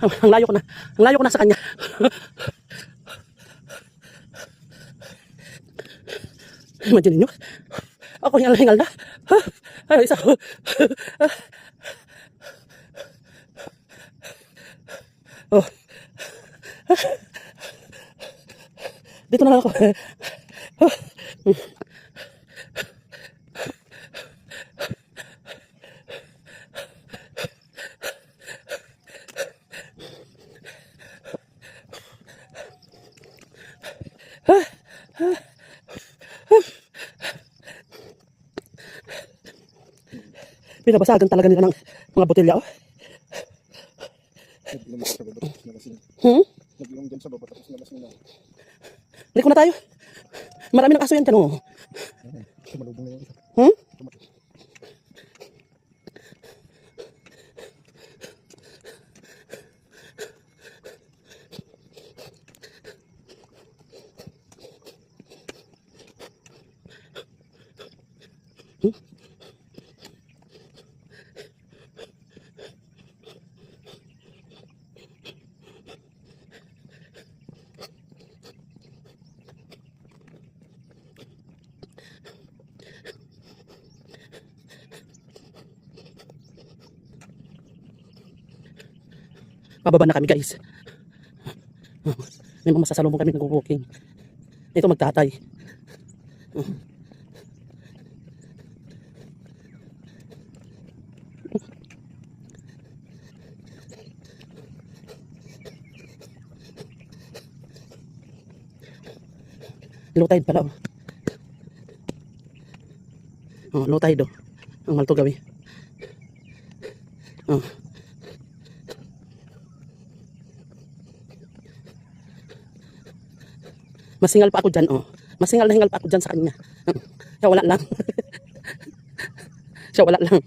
Ang layo ko na. Ang layo ko na sa kanya. Imagine nyo. Ako hingal na. Ay, isa. Oh. Dito na lang ako. Pinabasagan talaga nila ng mga botelya. Oh. Naglong dyan sa baba tapos nalasing na. Liko na tayo. Marami ng aso yan dyan. Oh. Tumalubong na yung isa. Pababa na kami guys. May mga masasalubong kami nag-walking. Ito magtatay. Low tide pala. Oh, low tide. Ang malto gawi. Oh. Masingal pa ako dyan, oh. Masingal na hingal pa ako dyan sa kanya. Siya wala lang. Siya wala lang.